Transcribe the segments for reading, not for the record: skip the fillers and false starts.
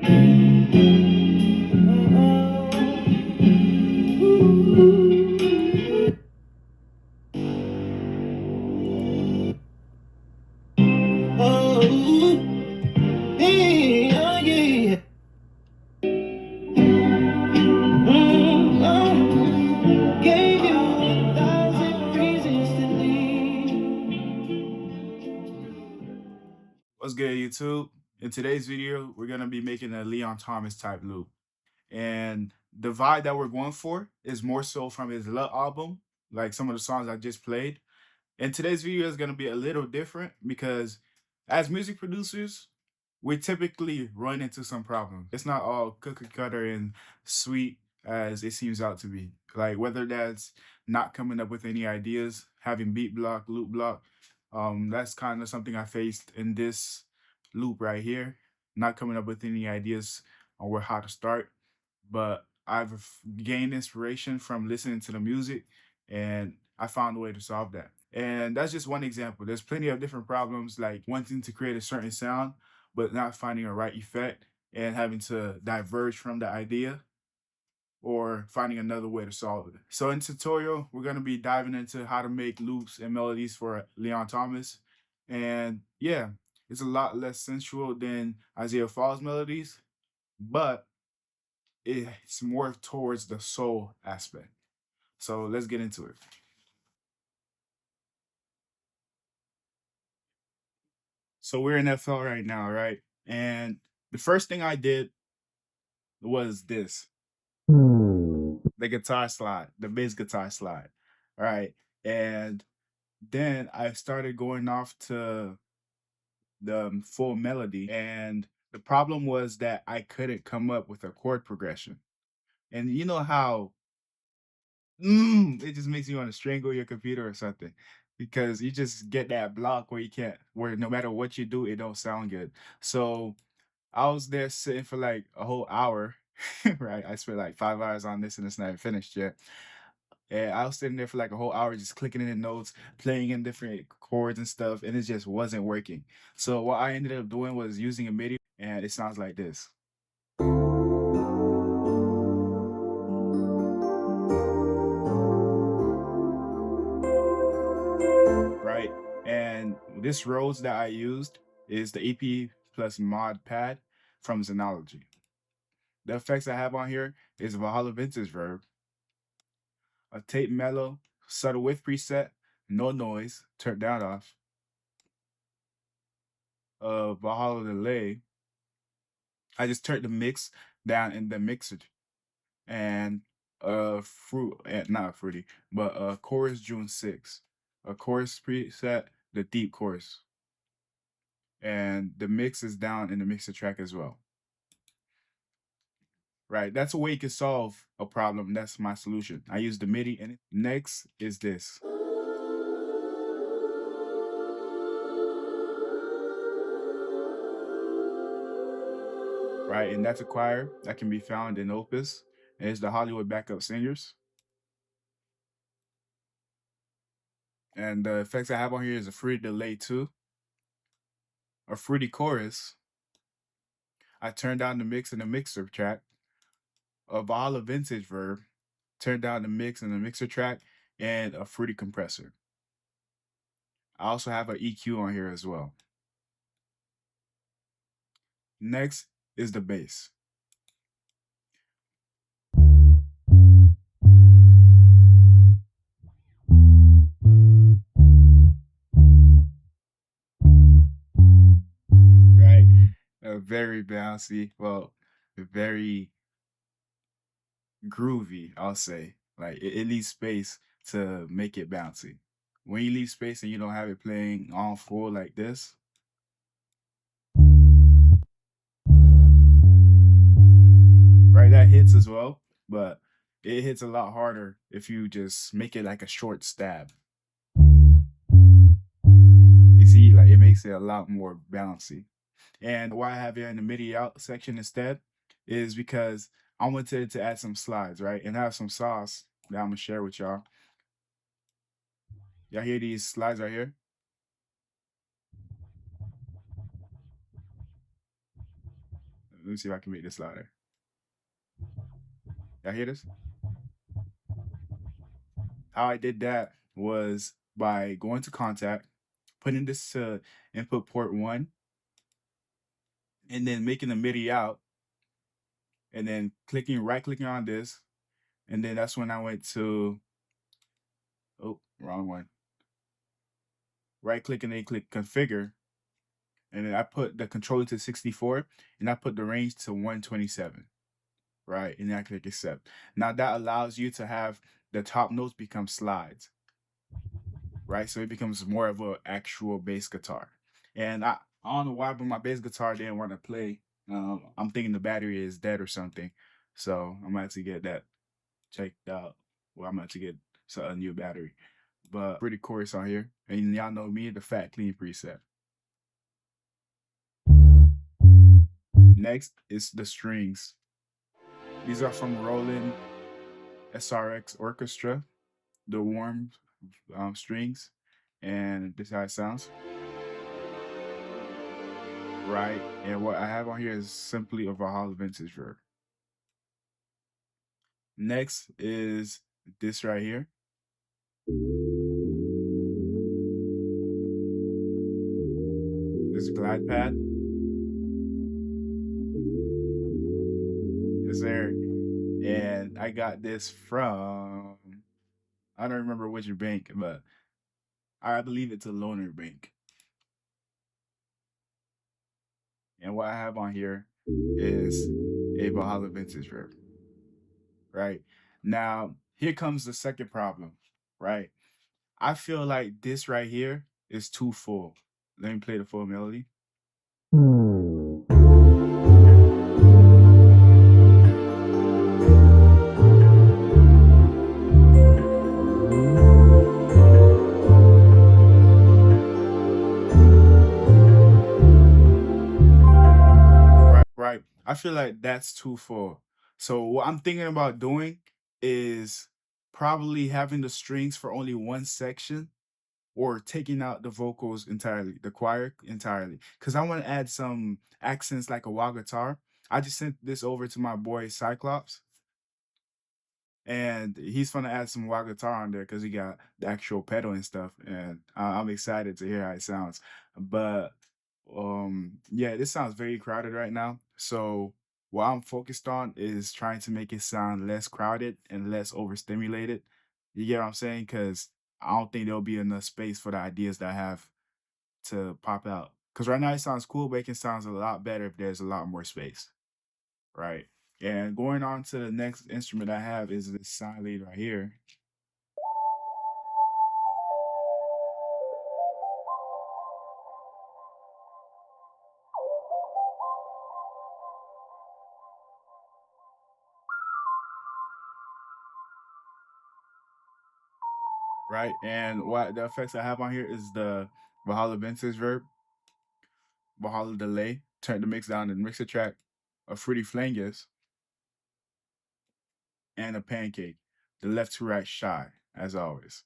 What's good, YouTube? In today's video, we're gonna be making a Leon Thomas type loop, and the vibe that we're going for is more so from his Love album, like some of the songs I just played. And today's video is gonna be a little different because, as music producers, we typically run into some problems. It's not all cookie cutter and sweet as it seems out to be. Like whether that's not coming up with any ideas, having beat block, loop block. That's kind of something I faced in this loop right here. Not coming up with any ideas on where how to start, but I've gained inspiration from listening to the music, and I found a way to solve that. And that's just one example. There's plenty of different problems, like wanting to create a certain sound, but not finding a right effect and having to diverge from the idea or finding another way to solve it. So in tutorial, we're going to be diving into how to make loops and melodies for Leon Thomas. And yeah, it's a lot less sensual than 𝐈𝐧𝐬𝐭𝐚𝐦 melodies, but it's more towards the soul aspect. So let's get into it. So we're in FL right now, right? And the first thing I did was this, the guitar slide, the bass guitar slide. All right. And then I started going off to the full melody. And the problem was that I couldn't come up with a chord progression. And you know how it just makes you want to strangle your computer or something, because you just get that block where you can't, where no matter what you do, it don't sound good. So I was there sitting for like a whole hour, right? I spent like 5 hours on this and it's not even finished yet. And I was sitting there for like a whole hour just clicking in the notes, playing in different chords and stuff, and it just wasn't working. So what I ended up doing was using a MIDI, and it sounds like this. Right? And this Rhodes that I used is the EP plus mod pad from Xenology. The effects I have on here is Valhalla Vintage Verb, a tape mellow, subtle width preset, no noise, turned down off, Valhalla delay. I just turned the mix down in the mixer, and not fruity, but chorus June 6, a chorus preset, the deep chorus, and the mix is down in the mixer track as well. Right, that's a way you can solve a problem. That's my solution. I use the MIDI. And next is this. Right, and that's a choir that can be found in Opus, and it's the Hollywood Backup Singers. And the effects I have on here is a fruity delay too, a fruity chorus. I turned down the mix in the mixer track, a Valhalla Vintage Verb, turned down the mix in the mixer track, and a fruity compressor. I also have an EQ on here as well. Next is the bass. Right, very bouncy. Well, very groovy, I'll say. Like it leaves space to make it bouncy. When you leave space and you don't have it playing on full like this, right, that hits as well, but it hits a lot harder if you just make it like a short stab. You see, like it makes it a lot more bouncy. And why I have it in the MIDI out section instead is because I wanted to add some slides, right? And have some sauce that I'm gonna share with y'all. Y'all hear these slides right here? Let me see if I can make this louder. Y'all hear this? How I did that was by going to contact, putting this to input port 1, and then making the MIDI out, and then right clicking on this, and then that's when I went to, oh, wrong one. Right click and then click configure, and then I put the controller to 64, and I put the range to 127. Right, and then I click accept. Now that allows you to have the top notes become slides, right? So it becomes more of an actual bass guitar. And I don't know why, but my bass guitar didn't want to play. I'm thinking the battery is dead or something. So I'm gonna have to get that checked out. Well, I'm gonna have to get a new battery. But pretty chorus on here. And y'all know me, the fat clean preset. Next is the strings. These are from Roland SRX Orchestra, the warm strings, and this is how it sounds. Right, and what I have on here is simply a Valhalla vintage verb. Next is this right here. This glide pad. Is there, and I got this from, I don't remember which bank, but I believe it's a loaner bank. And what I have on here is a Valhalla vintage verb. Right now, here comes the second problem. Right, I feel like this right here is too full. Let me play the full melody. Right. I feel like that's too full. So what I'm thinking about doing is probably having the strings for only one section, or taking out the vocals entirely, the choir entirely. Cause I want to add some accents like a wah guitar. I just sent this over to my boy Cyclops, and he's gonna add some wah guitar on there because he got the actual pedal and stuff, and I'm excited to hear how it sounds. But yeah, this sounds very crowded right now, so what I'm focused on is trying to make it sound less crowded and less overstimulated. You get what I'm saying? Because I don't think there'll be enough space for the ideas that I have to pop out. Because right now it sounds cool, but it can sound a lot better if there's a lot more space. Right. And going on to the next instrument I have is this sound lead right here. Right. And what the effects I have on here is the Valhalla vintage verb, Valhalla delay, turn the mix down and mixer track, a fruity flangus, and a pancake. The left to right shy, as always.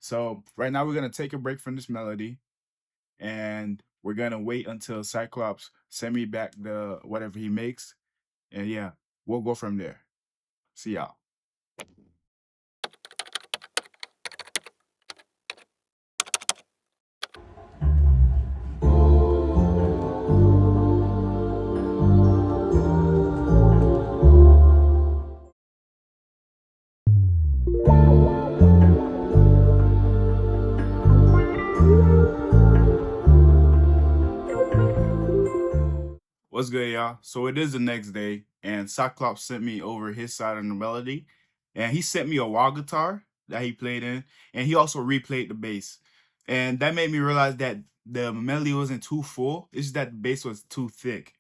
So right now we're gonna take a break from this melody, and we're gonna wait until Cyclops send me back the whatever he makes, and yeah, we'll go from there. See y'all. What's good, y'all? So it is the next day, and Cyclops sent me over his side of the melody, and he sent me a wah guitar that he played in, and he also replayed the bass, and that made me realize that the melody wasn't too full. It's just that the bass was too thick.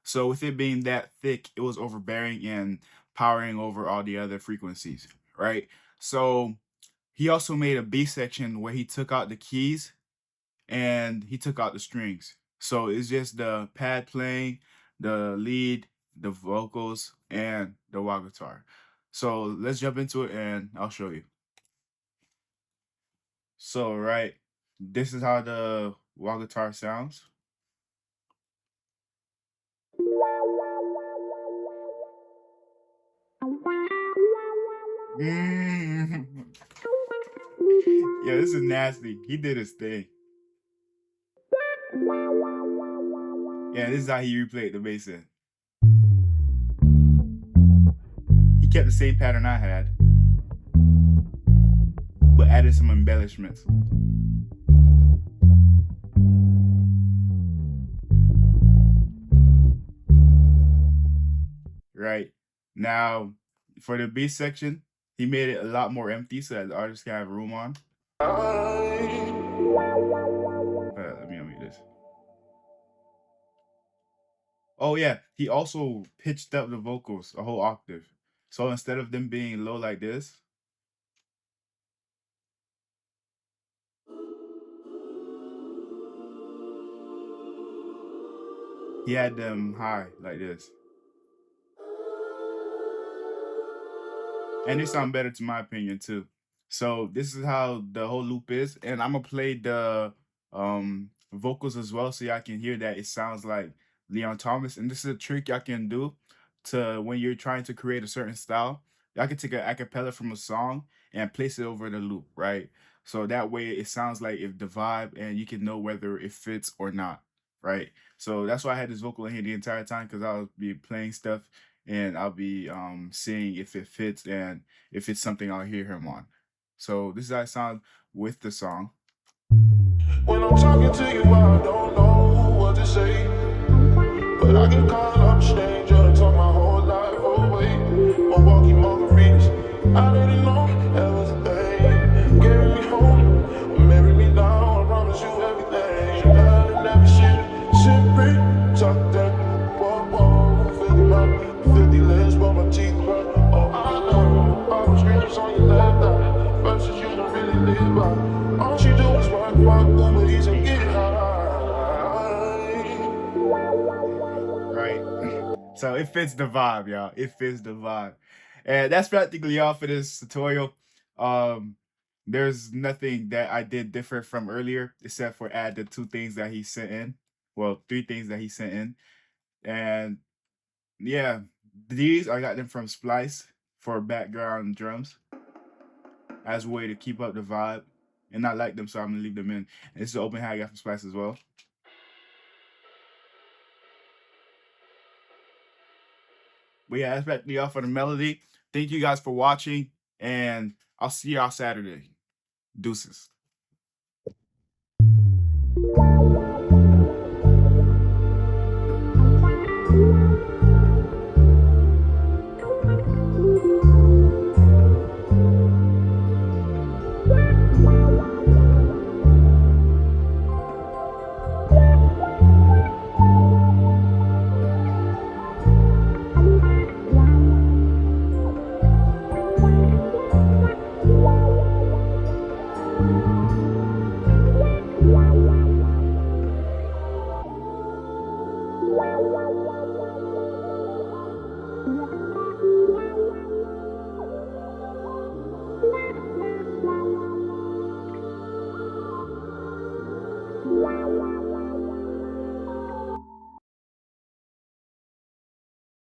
So with it being that thick, it was overbearing and powering over all the other frequencies, right? So he also made a B section where he took out the keys and he took out the strings. So it's just the pad playing, the lead, the vocals, and the wah guitar. So let's jump into it and I'll show you. So, right, this is how the wah guitar sounds. Yeah, this is nasty. He did his thing. Yeah, this is how he replayed the bass in. He kept the same pattern I had, but added some embellishments. Right. Now, for the bass section, he made it a lot more empty so that the artist can have room on. Let me unmute this. Oh yeah, he also pitched up the vocals a whole octave. So instead of them being low like this, he had them high like this. And they sound better to my opinion too. So this is how the whole loop is. And I'm gonna play the vocals as well so y'all can hear that it sounds like Leon Thomas. And this is a trick y'all can do to when you're trying to create a certain style. Y'all can take an acapella from a song and place it over the loop, right? So that way it sounds like if the vibe and you can know whether it fits or not, right? So that's why I had this vocal in here the entire time because I'll be playing stuff and I'll be seeing if it fits and if it's something I'll hear him on. So this is how it sounds with the song. When I'm talking to you, I don't know what to say, but I can call up a stranger and talk my whole life away. Milwaukee margaritas, I didn't know that was a thing. Carry me home, marry me down, I promise you everything. I'll never shit free, talk that, whoa, 50 mouth, 50 legs, but my teeth crack. Oh, I know, I was screaming on your left eye, versus you don't really live by. All she do is work, Uber Eats and get high. Right. So it fits the vibe, y'all. It fits the vibe. And that's practically all for this tutorial. There's nothing that I did different from earlier except for add the 2 things that he sent in. Well, 3 things that he sent in. And yeah, these I got them from Splice for background drums as a way to keep up the vibe. And I like them, so I'm gonna leave them in. And this is an open hat I got from Splice as well. But yeah, that's practically all for the melody. Thank you guys for watching, and I'll see y'all Saturday. Deuces.